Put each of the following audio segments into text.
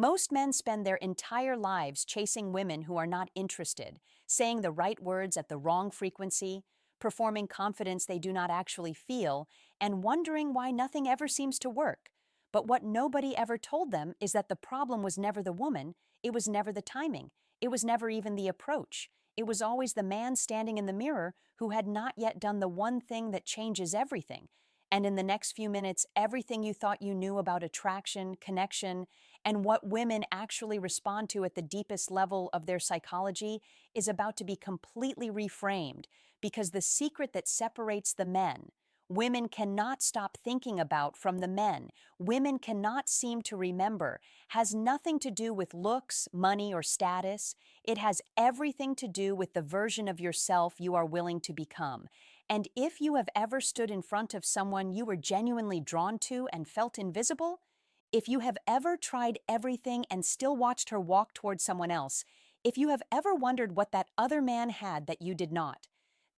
Most men spend their entire lives chasing women who are not interested, saying the right words at the wrong frequency, performing confidence they do not actually feel, and wondering why nothing ever seems to work. But what nobody ever told them is that the problem was never the woman, it was never the timing, it was never even the approach. It was always the man standing in the mirror who had not yet done the one thing that changes everything. And in the next few minutes, everything you thought you knew about attraction, connection, and what women actually respond to at the deepest level of their psychology is about to be completely reframed, because the secret that separates the men, women cannot stop thinking about from the men, women cannot seem to remember, has nothing to do with looks, money, or status. It has everything to do with the version of yourself you are willing to become. And if you have ever stood in front of someone you were genuinely drawn to and felt invisible, if you have ever tried everything and still watched her walk toward someone else, if you have ever wondered what that other man had that you did not,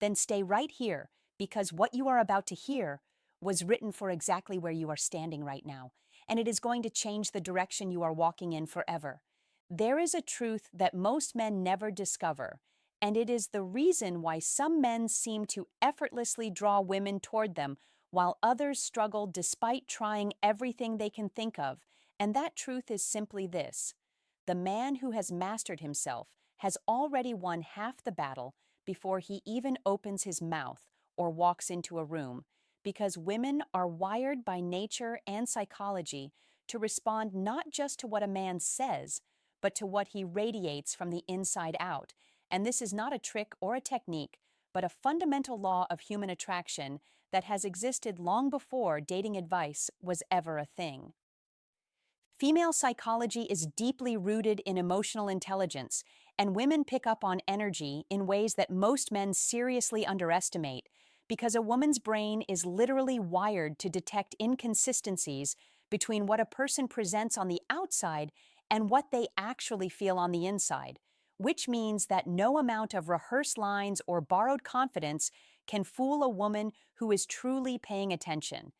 then stay right here, because what you are about to hear was written for exactly where you are standing right now, and it is going to change the direction you are walking in forever. There is a truth that most men never discover, and it is the reason why some men seem to effortlessly draw women toward them while others struggle despite trying everything they can think of. And that truth is simply this: the man who has mastered himself has already won half the battle before he even opens his mouth or walks into a room, because women are wired by nature and psychology to respond not just to what a man says, but to what he radiates from the inside out. And this is not a trick or a technique, but a fundamental law of human attraction that has existed long before dating advice was ever a thing. Female psychology is deeply rooted in emotional intelligence, and women pick up on energy in ways that most men seriously underestimate, because a woman's brain is literally wired to detect inconsistencies between what a person presents on the outside and what they actually feel on the inside, which means that no amount of rehearsed lines or borrowed confidence can fool a woman who is truly paying attention.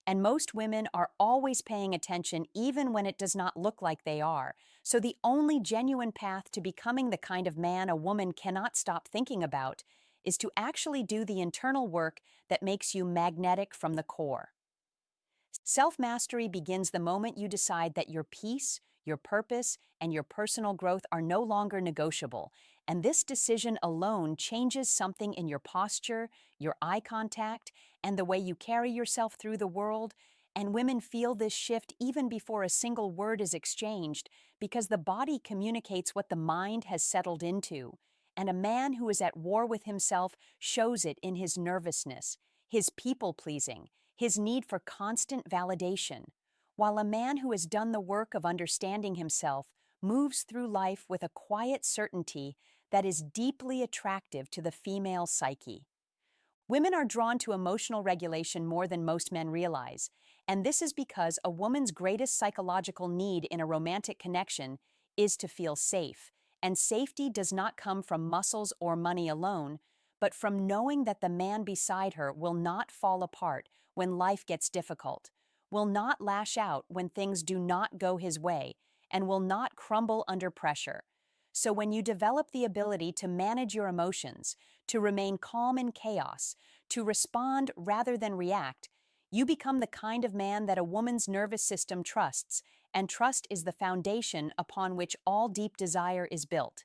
And most women are always paying attention even when it does not look like they are. So the only genuine path to becoming the kind of man a woman cannot stop thinking about is to actually do the internal work that makes you magnetic from the core. Self-mastery begins the moment you decide that your peace, your purpose, and your personal growth are no longer negotiable, and this decision alone changes something in your posture, your eye contact, and the way you carry yourself through the world. And women feel this shift even before a single word is exchanged, because the body communicates what the mind has settled into. And a man who is at war with himself shows it in his nervousness, his people-pleasing, his need for constant validation, while a man who has done the work of understanding himself moves through life with a quiet certainty that is deeply attractive to the female psyche. Women are drawn to emotional regulation more than most men realize, and this is because a woman's greatest psychological need in a romantic connection is to feel safe, and safety does not come from muscles or money alone, but from knowing that the man beside her will not fall apart when life gets difficult, will not lash out when things do not go his way, and will not crumble under pressure. So when you develop the ability to manage your emotions, to remain calm in chaos, to respond rather than react, you become the kind of man that a woman's nervous system trusts, and trust is the foundation upon which all deep desire is built.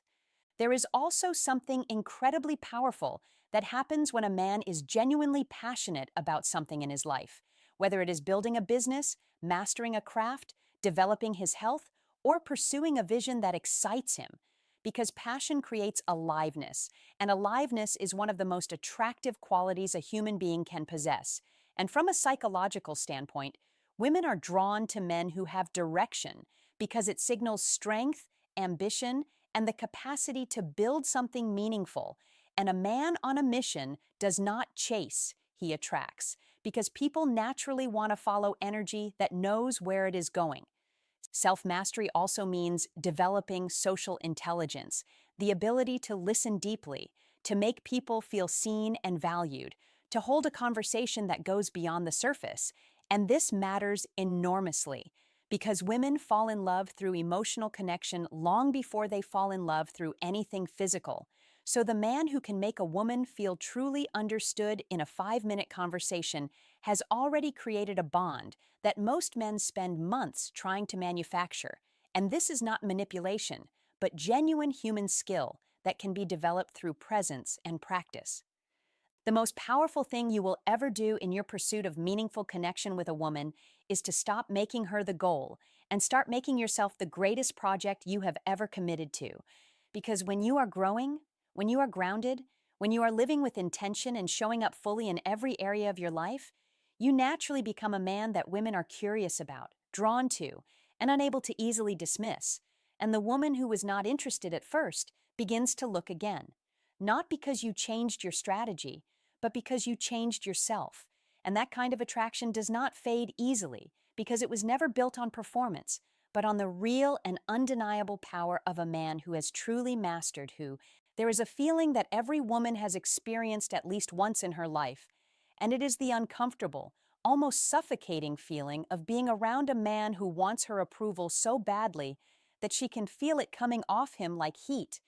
There is also something incredibly powerful that happens when a man is genuinely passionate about something in his life, whether it is building a business, mastering a craft, developing his health, or pursuing a vision that excites him. Because passion creates aliveness, and aliveness is one of the most attractive qualities a human being can possess. And from a psychological standpoint, women are drawn to men who have direction because it signals strength, ambition, and the capacity to build something meaningful. And a man on a mission does not chase, he attracts, because people naturally want to follow energy that knows where it is going. Self-mastery also means developing social intelligence, the ability to listen deeply, to make people feel seen and valued, to hold a conversation that goes beyond the surface. And this matters enormously, because women fall in love through emotional connection long before they fall in love through anything physical. So the man who can make a woman feel truly understood in a 5-minute conversation has already created a bond that most men spend months trying to manufacture. And this is not manipulation, but genuine human skill that can be developed through presence and practice. The most powerful thing you will ever do in your pursuit of meaningful connection with a woman is to stop making her the goal and start making yourself the greatest project you have ever committed to. Because when you are growing, when you are grounded, when you are living with intention and showing up fully in every area of your life, you naturally become a man that women are curious about, drawn to, and unable to easily dismiss. And the woman who was not interested at first begins to look again. Not because you changed your strategy, but because you changed yourself. And that kind of attraction does not fade easily because it was never built on performance, but on the real and undeniable power of a man who has truly mastered who. There is a feeling that every woman has experienced at least once in her life, and it is the uncomfortable, almost suffocating feeling of being around a man who wants her approval so badly that she can feel it coming off him like heat.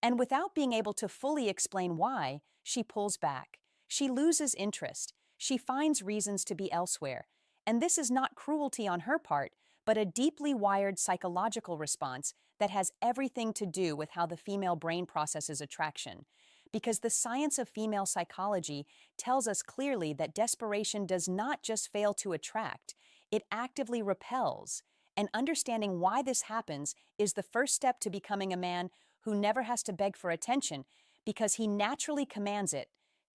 And without being able to fully explain why, she pulls back. She loses interest. She finds reasons to be elsewhere. And this is not cruelty on her part, but a deeply wired psychological response that has everything to do with how the female brain processes attraction. Because the science of female psychology tells us clearly that desperation does not just fail to attract, it actively repels. And understanding why this happens is the first step to becoming a man who never has to beg for attention because he naturally commands it.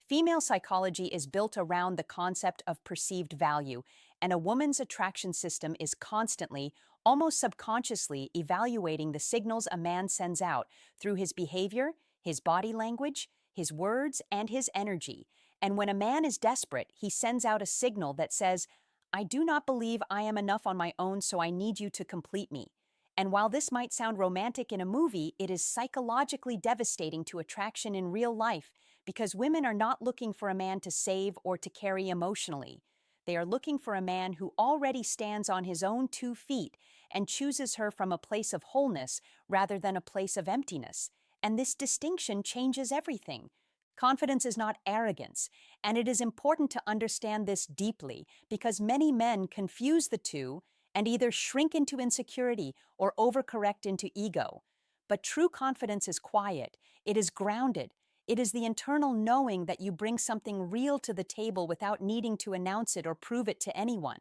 Female psychology is built around the concept of perceived value, and a woman's attraction system is constantly, almost subconsciously, evaluating the signals a man sends out through his behavior, his body language, his words, and his energy. And when a man is desperate, he sends out a signal that says, I do not believe I am enough on my own, so I need you to complete me. And while this might sound romantic in a movie, it is psychologically devastating to attraction in real life because women are not looking for a man to save or to carry emotionally. They are looking for a man who already stands on his own 2 feet and chooses her from a place of wholeness rather than a place of emptiness. And this distinction changes everything. Confidence is not arrogance, and it is important to understand this deeply because many men confuse the two and either shrink into insecurity or overcorrect into ego. But true confidence is quiet, it is grounded, it is the internal knowing that you bring something real to the table without needing to announce it or prove it to anyone.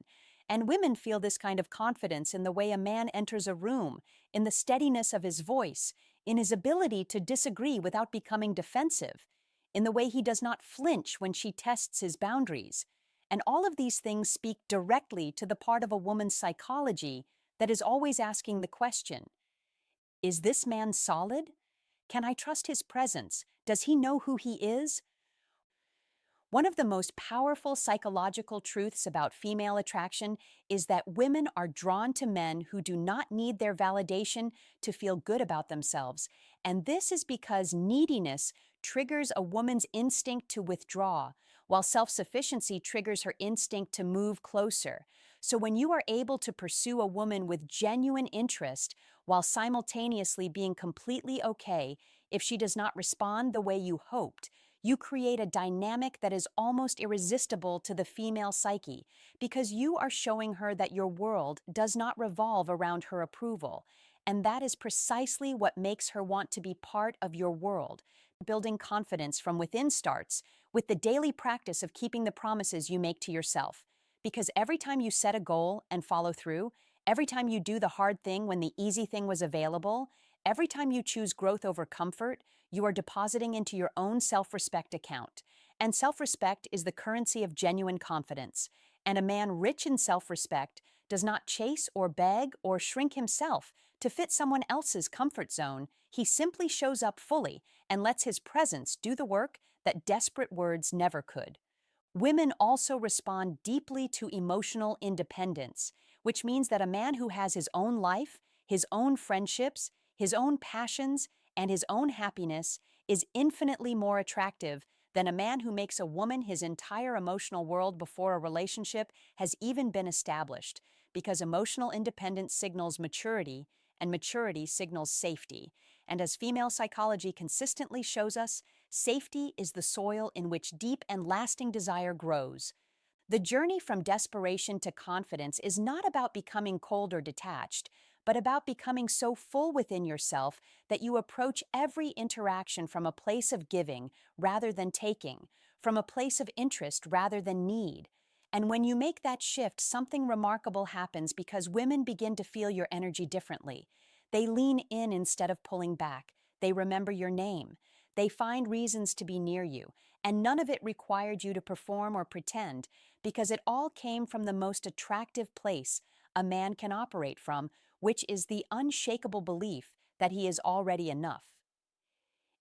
And women feel this kind of confidence in the way a man enters a room, in the steadiness of his voice, in his ability to disagree without becoming defensive, in the way he does not flinch when she tests his boundaries. And all of these things speak directly to the part of a woman's psychology that is always asking the question, is this man solid? Can I trust his presence? Does he know who he is? One of the most powerful psychological truths about female attraction is that women are drawn to men who do not need their validation to feel good about themselves. And this is because neediness triggers a woman's instinct to withdraw, while self-sufficiency triggers her instinct to move closer. So when you are able to pursue a woman with genuine interest while simultaneously being completely okay if she does not respond the way you hoped, you create a dynamic that is almost irresistible to the female psyche because you are showing her that your world does not revolve around her approval. And that is precisely what makes her want to be part of your world. Building confidence from within starts with the daily practice of keeping the promises you make to yourself. Because every time you set a goal and follow through, every time you do the hard thing when the easy thing was available, every time you choose growth over comfort, you are depositing into your own self-respect account. And self-respect is the currency of genuine confidence. And a man rich in self-respect does not chase or beg or shrink himself to fit someone else's comfort zone. He simply shows up fully and lets his presence do the work that desperate words never could. Women also respond deeply to emotional independence, which means that a man who has his own life, his own friendships, his own passions, and his own happiness is infinitely more attractive than a man who makes a woman his entire emotional world before a relationship has even been established. because emotional independence signals maturity, and maturity signals safety. And as female psychology consistently shows us, safety is the soil in which deep and lasting desire grows. The journey from desperation to confidence is not about becoming cold or detached, but about becoming so full within yourself that you approach every interaction from a place of giving rather than taking, from a place of interest rather than need. And when you make that shift, something remarkable happens because women begin to feel your energy differently. They lean in instead of pulling back. They remember your name. They find reasons to be near you, and none of it required you to perform or pretend, because it all came from the most attractive place a man can operate from, which is the unshakable belief that he is already enough.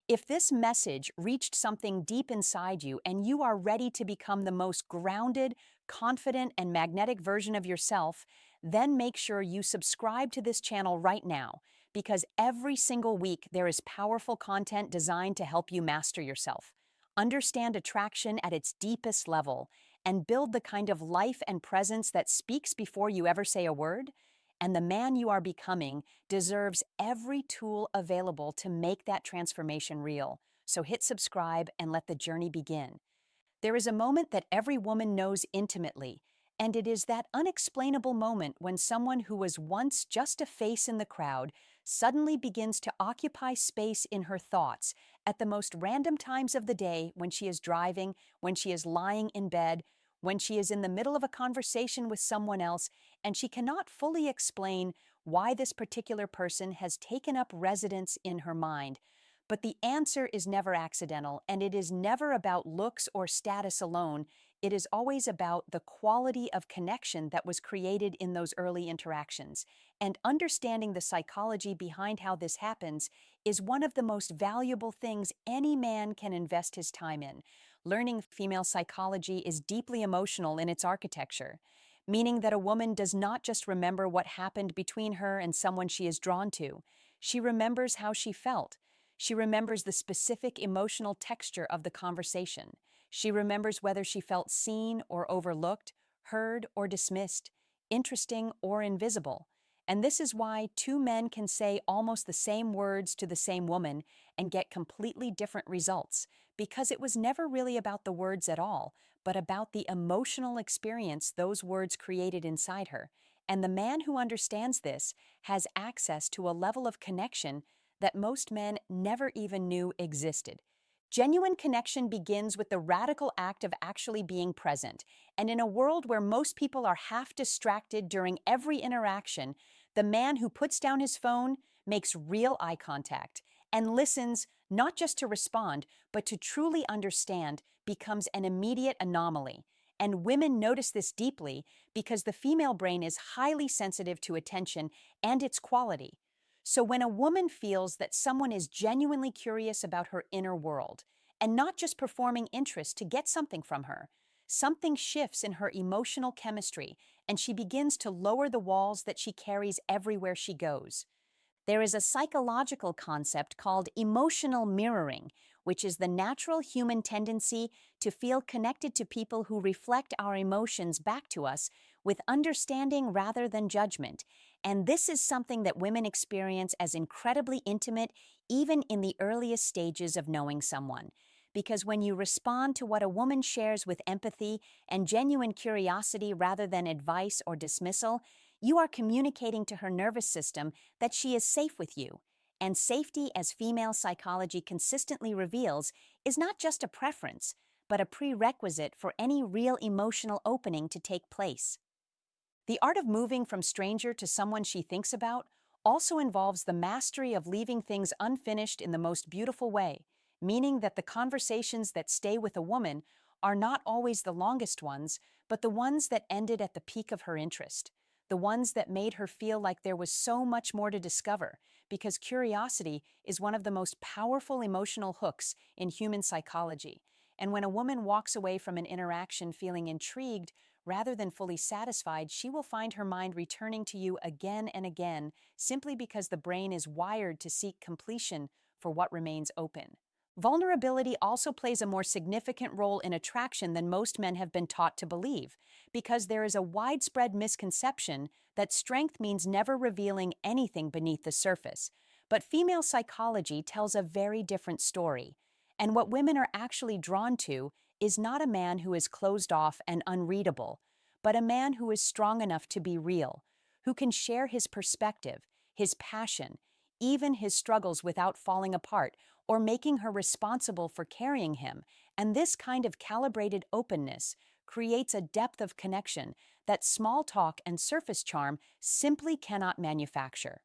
If this message reached something deep inside you and you are ready to become the most grounded, confident, and magnetic version of yourself, then make sure you subscribe to this channel right now, because every single week there is powerful content designed to help you master yourself, understand attraction at its deepest level, and build the kind of life and presence that speaks before you ever say a word. And the man you are becoming deserves every tool available to make that transformation real. So hit subscribe and let the journey begin. There is a moment that every woman knows intimately, and it is that unexplainable moment when someone who was once just a face in the crowd suddenly begins to occupy space in her thoughts at the most random times of the day, when she is driving, when she is lying in bed, when she is in the middle of a conversation with someone else, and she cannot fully explain why this particular person has taken up residence in her mind. But the answer is never accidental, and it is never about looks or status alone. It is always about the quality of connection that was created in those early interactions. And understanding the psychology behind how this happens is one of the most valuable things any man can invest his time in. Learning female psychology is deeply emotional in its architecture, meaning that a woman does not just remember what happened between her and someone she is drawn to. She remembers how she felt. She remembers the specific emotional texture of the conversation. She remembers whether she felt seen or overlooked, heard or dismissed, interesting or invisible. And this is why two men can say almost the same words to the same woman and get completely different results, because it was never really about the words at all, but about the emotional experience those words created inside her. And the man who understands this has access to a level of connection that most men never even knew existed. Genuine connection begins with the radical act of actually being present. And in a world where most people are half distracted during every interaction, the man who puts down his phone, makes real eye contact, and listens not just to respond, but to truly understand, becomes an immediate anomaly. And women notice this deeply because the female brain is highly sensitive to attention and its quality. So when a woman feels that someone is genuinely curious about her inner world and not just performing interest to get something from her, something shifts in her emotional chemistry, and she begins to lower the walls that she carries everywhere she goes. There is a psychological concept called emotional mirroring, which is the natural human tendency to feel connected to people who reflect our emotions back to us with understanding rather than judgment. And this is something that women experience as incredibly intimate, even in the earliest stages of knowing someone. Because when you respond to what a woman shares with empathy and genuine curiosity rather than advice or dismissal, you are communicating to her nervous system that she is safe with you. And safety, as female psychology consistently reveals, is not just a preference, but a prerequisite for any real emotional opening to take place. The art of moving from stranger to someone she thinks about also involves the mastery of leaving things unfinished in the most beautiful way, meaning that the conversations that stay with a woman are not always the longest ones, but the ones that ended at the peak of her interest, the ones that made her feel like there was so much more to discover, because curiosity is one of the most powerful emotional hooks in human psychology. And when a woman walks away from an interaction feeling intrigued rather than fully satisfied, she will find her mind returning to you again and again, simply because the brain is wired to seek completion for what remains open. Vulnerability also plays a more significant role in attraction than most men have been taught to believe, because there is a widespread misconception that strength means never revealing anything beneath the surface. But female psychology tells a very different story. And what women are actually drawn to is not a man who is closed off and unreadable, but a man who is strong enough to be real, who can share his perspective, his passion, even his struggles without falling apart or making her responsible for carrying him. And this kind of calibrated openness creates a depth of connection that small talk and surface charm simply cannot manufacture.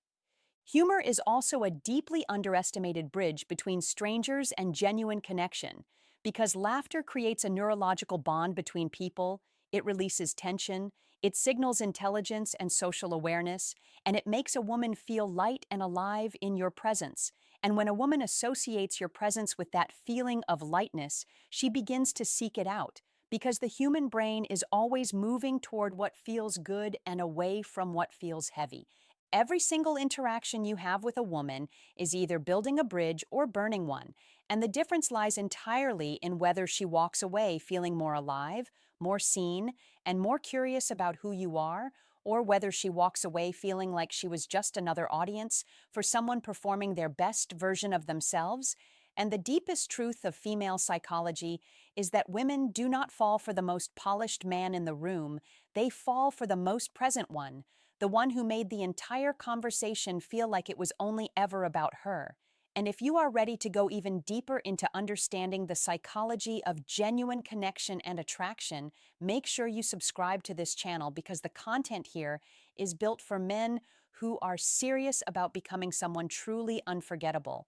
Humor is also a deeply underestimated bridge between strangers and genuine connection, because laughter creates a neurological bond between people, it releases tension, it signals intelligence and social awareness, and it makes a woman feel light and alive in your presence. And when a woman associates your presence with that feeling of lightness, she begins to seek it out, because the human brain is always moving toward what feels good and away from what feels heavy. Every single interaction you have with a woman is either building a bridge or burning one, and the difference lies entirely in whether she walks away feeling more alive, more seen, and more curious about who you are, or whether she walks away feeling like she was just another audience for someone performing their best version of themselves. And the deepest truth of female psychology is that women do not fall for the most polished man in the room, they fall for the most present one, the one who made the entire conversation feel like it was only ever about her. And if you are ready to go even deeper into understanding the psychology of genuine connection and attraction, make sure you subscribe to this channel, because the content here is built for men who are serious about becoming someone truly unforgettable.